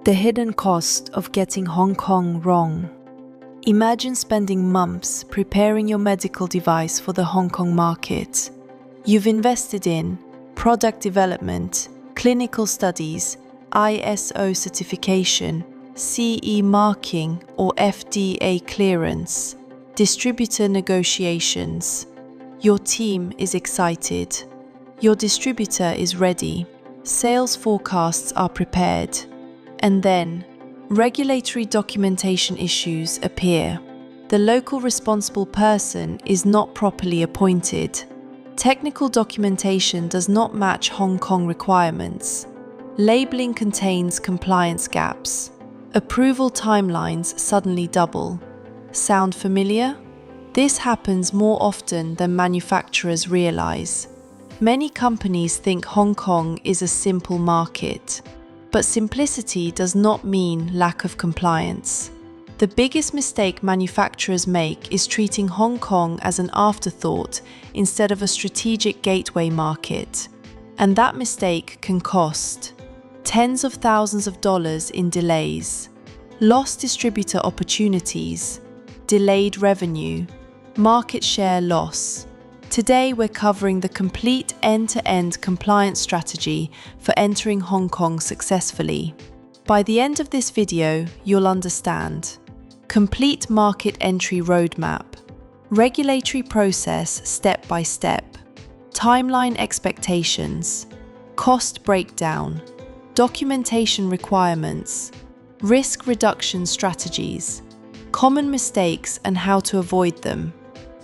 The hidden cost of getting Hong Kong wrong. Imagine spending months preparing your medical device for the Hong Kong market. You've invested in product development, clinical studies, ISO certification, CE marking or FDA clearance, distributor negotiations. Your team is excited. Your distributor is ready. Sales forecasts are prepared. And then, regulatory documentation issues appear. The local responsible person is not properly appointed. Technical documentation does not match Hong Kong requirements. Labeling contains compliance gaps. Approval timelines suddenly double. Sound familiar? This happens more often than manufacturers realize. Many companies think Hong Kong is a simple market. But simplicity does not mean lack of compliance. The biggest mistake manufacturers make is treating Hong Kong as an afterthought instead of a strategic gateway market. And that mistake can cost tens of thousands of dollars in delays, lost distributor opportunities, delayed revenue, market share loss. Today we're covering the complete end-to-end compliance strategy for entering Hong Kong successfully. By the end of this video, you'll understand complete market entry roadmap, regulatory process step by step, timeline expectations, cost breakdown, documentation requirements, risk reduction strategies, common mistakes and how to avoid them.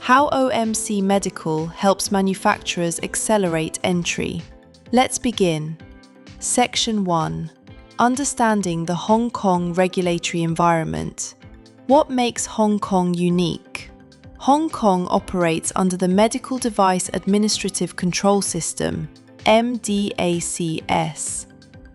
How OMC Medical helps manufacturers accelerate entry. Let's begin. Section 1. Understanding the Hong Kong regulatory environment. What makes Hong Kong unique? Hong Kong operates under the Medical Device Administrative Control System, MDACS.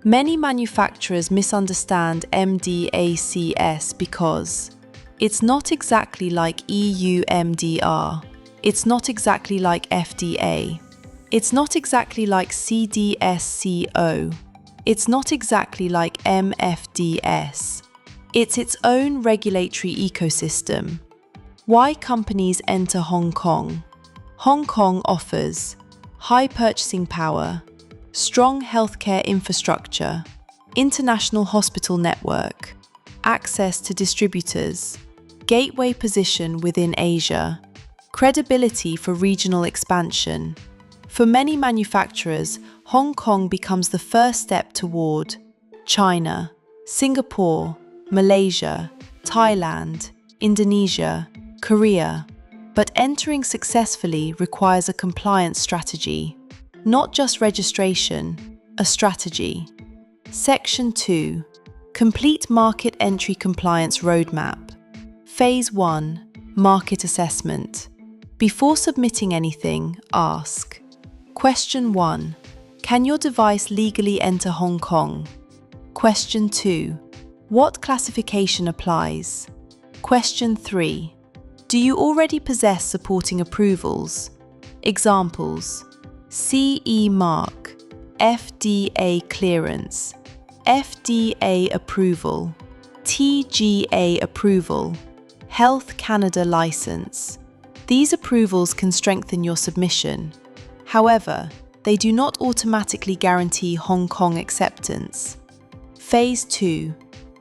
Many manufacturers misunderstand MDACS because it's not exactly like EU MDR. It's not exactly like FDA. It's not exactly like CDSCO. It's not exactly like MFDS. It's its own regulatory ecosystem. Why companies enter Hong Kong? Hong Kong offers high purchasing power, strong healthcare infrastructure, international hospital network, access to distributors, gateway position within Asia, credibility for regional expansion. For many manufacturers, Hong Kong becomes the first step toward China, Singapore, Malaysia, Thailand, Indonesia, Korea. But entering successfully requires a compliance strategy, not just registration, a strategy. Section 2. Complete market entry compliance roadmap. Phase 1. Market assessment. Before submitting anything, ask. Question 1. Can your device legally enter Hong Kong? Question 2. What classification applies? Question 3. Do you already possess supporting approvals? Examples: CE mark, FDA clearance, FDA approval, TGA approval, Health Canada license. These approvals can strengthen your submission. However, they do not automatically guarantee Hong Kong acceptance. Phase 2.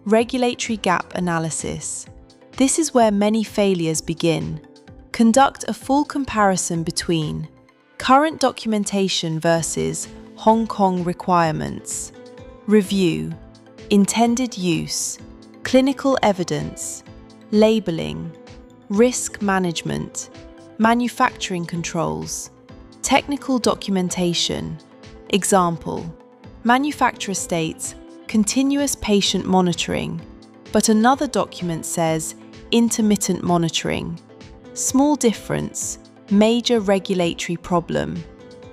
Regulatory gap analysis. This is where many failures begin. Conduct a full comparison between current documentation versus Hong Kong requirements. Review intended use, clinical evidence, labeling, risk management, manufacturing controls, technical documentation. Example: manufacturer states continuous patient monitoring, but another document says intermittent monitoring. Small difference, major regulatory problem.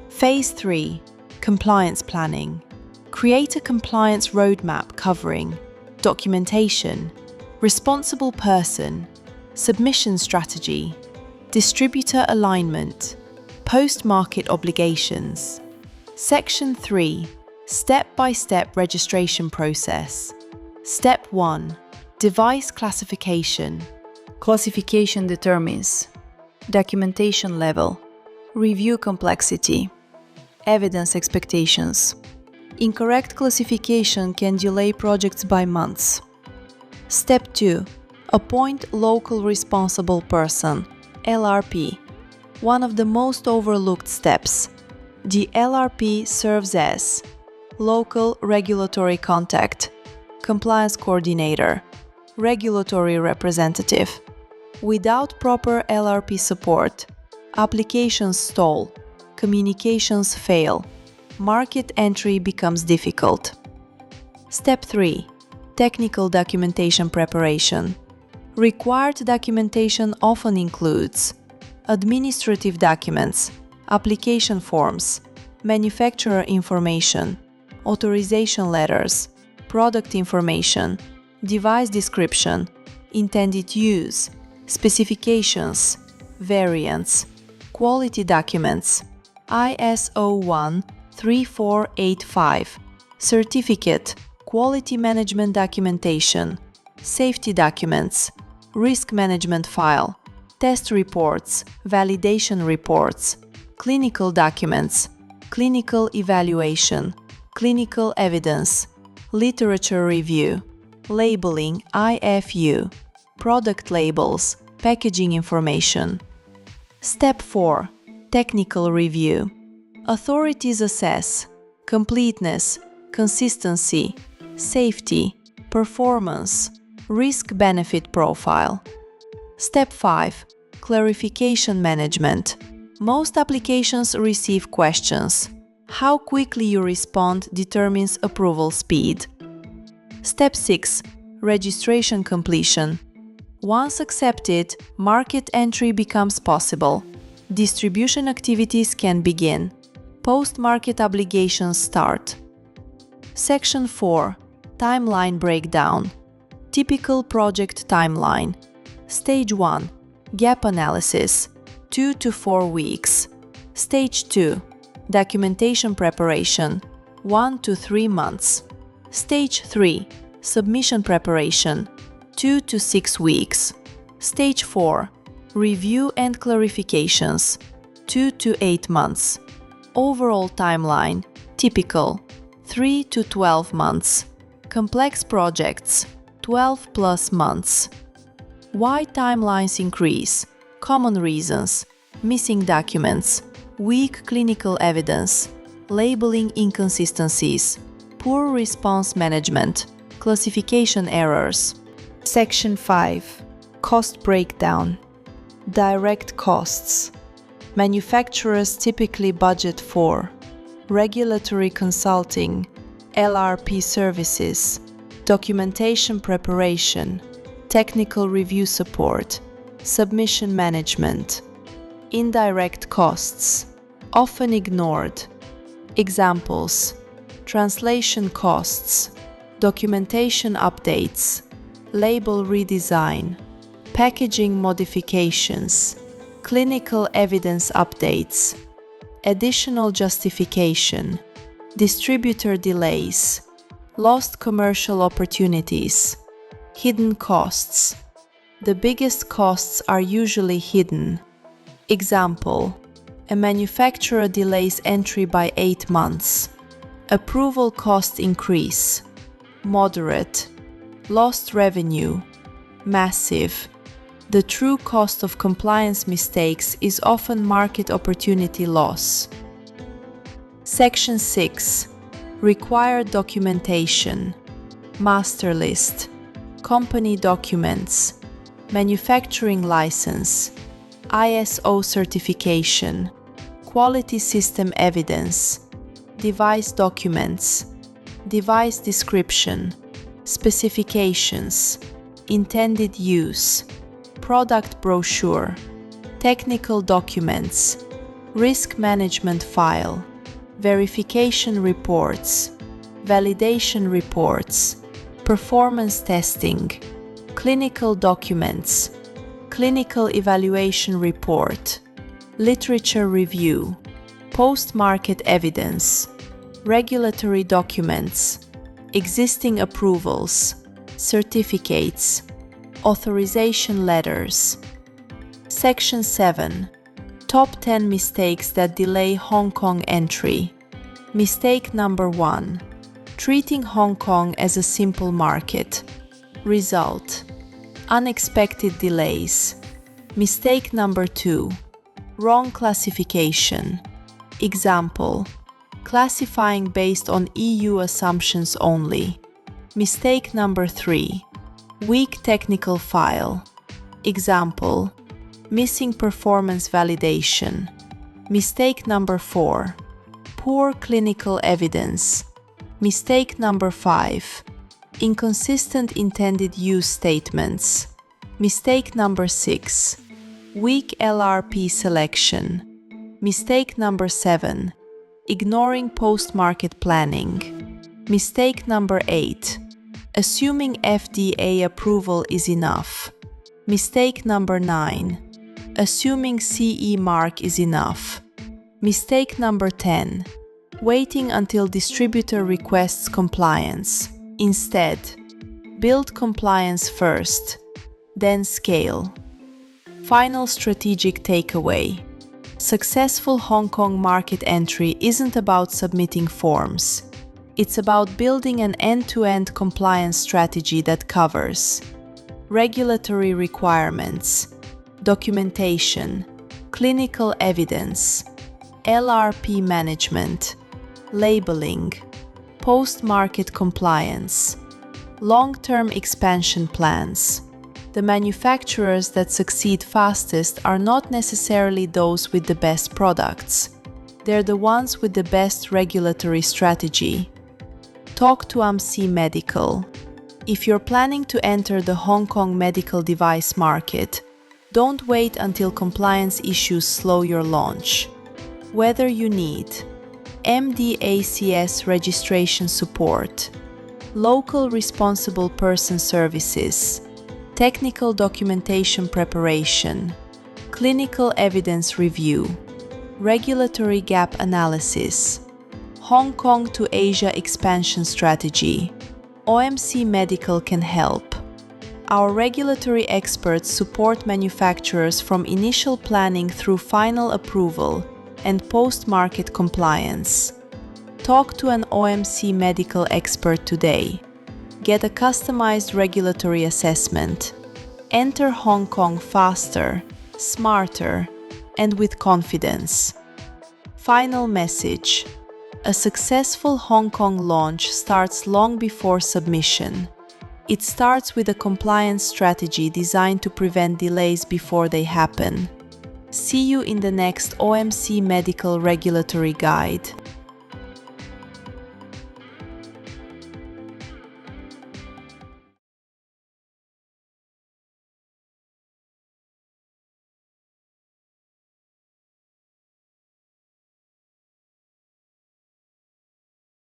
Phase 3. Compliance planning. Create a compliance roadmap covering documentation, responsible person, submission strategy, distributor alignment, post-market obligations. Section 3. Step-by-step registration process. Step 1. Device classification. Classification determines documentation level, review complexity, evidence expectations. Incorrect classification can delay projects by months. Step 2. Appoint local responsible person, LRP. One of the most overlooked steps. The LRP serves as local regulatory contact, compliance coordinator, regulatory representative. Without proper LRP support, applications stall, communications fail, market entry becomes difficult. Step 3. Technical documentation preparation. Required documentation often includes administrative documents, application forms, manufacturer information, authorization letters, product information, device description, intended use, specifications, variants, quality documents, ISO 13485, certificate, quality management documentation, safety documents, risk management file, test reports, validation reports, clinical documents, clinical evaluation, clinical evidence, literature review, labeling IFU, product labels, packaging information. Step 4. Technical review. Authorities assess completeness, consistency, safety, performance, risk-benefit profile. Step 5. Clarification management. Most applications receive questions. How quickly you respond determines approval speed. Step 6. Registration completion. Once accepted, market entry becomes possible. Distribution activities can begin. Post-market obligations start. Section 4. Timeline breakdown. Typical project timeline. Stage 1. Gap analysis. 2 to 4 weeks. Stage 2. Documentation preparation. 1 to 3 months. Stage 3. Submission preparation. 2 to 6 weeks. Stage 4. Review and clarifications. 2 to 8 months. Overall timeline. Typical. 3 to 12 months. Complex projects. 12 plus months. Why timelines increase? Common reasons: missing documents, weak clinical evidence, labeling inconsistencies, poor response management, classification errors. Section 5. Cost breakdown. Direct costs. Manufacturers typically budget for regulatory consulting, LRP services, documentation preparation, technical review support, submission management. Indirect costs, often ignored. Examples: translation costs, documentation updates, label redesign, packaging modifications, clinical evidence updates, additional justification, distributor delays, lost commercial opportunities, hidden costs. The biggest costs are usually hidden. Example: a manufacturer delays entry by 8 months. Approval cost increase. Moderate. Lost revenue. Massive. The true cost of compliance mistakes is often market opportunity loss. Section 6. Required documentation. Master list. Company documents. Manufacturing license. ISO certification. Quality system evidence. Device documents. Device description. Specifications. Intended use. Product brochure. Technical documents. Risk management file. Verification reports. Validation reports. Performance testing. Clinical documents. Clinical evaluation report. Literature review. Post-market evidence. Regulatory documents. Existing approvals. certificates, authorization letters. Section 7. Top 10 mistakes that delay Hong Kong entry. Mistake number 1. Treating Hong Kong as a simple market. Result: unexpected delays. Mistake number 2. Wrong classification. Example: classifying based on EU assumptions only. Mistake number 3. Weak technical file. Example: missing performance validation. Mistake number 4. Poor clinical evidence. Mistake number 5. Inconsistent intended use statements. Mistake number 6. Weak LRP selection. Mistake number 7. Ignoring post-market planning. Mistake number 8. Assuming FDA approval is enough. Mistake number 9. Assuming CE mark is enough. Mistake number 10. Waiting until distributor requests compliance. Instead, build compliance first, then scale. Final strategic takeaway. Successful Hong Kong market entry isn't about submitting forms. It's about building an end-to-end compliance strategy that covers regulatory requirements, documentation, clinical evidence, LRP management, labeling, post-market compliance, long-term expansion plans. The manufacturers that succeed fastest are not necessarily those with the best products. They're the ones with the best regulatory strategy. Talk to OMC Medical. If you're planning to enter the Hong Kong medical device market, don't wait until compliance issues slow your launch. Whether you need MDACS registration support, local responsible person services, technical documentation preparation, clinical evidence review, regulatory gap analysis, Hong Kong to Asia expansion strategy, OMC Medical can help. Our regulatory experts support manufacturers from initial planning through final approval and post-market compliance. Talk to an OMC Medical expert today. Get a customized regulatory assessment. Enter Hong Kong faster, smarter, and with confidence. Final message. A successful Hong Kong launch starts long before submission. It starts with a compliance strategy designed to prevent delays before they happen. See you in the next OMC Medical Regulatory Guide.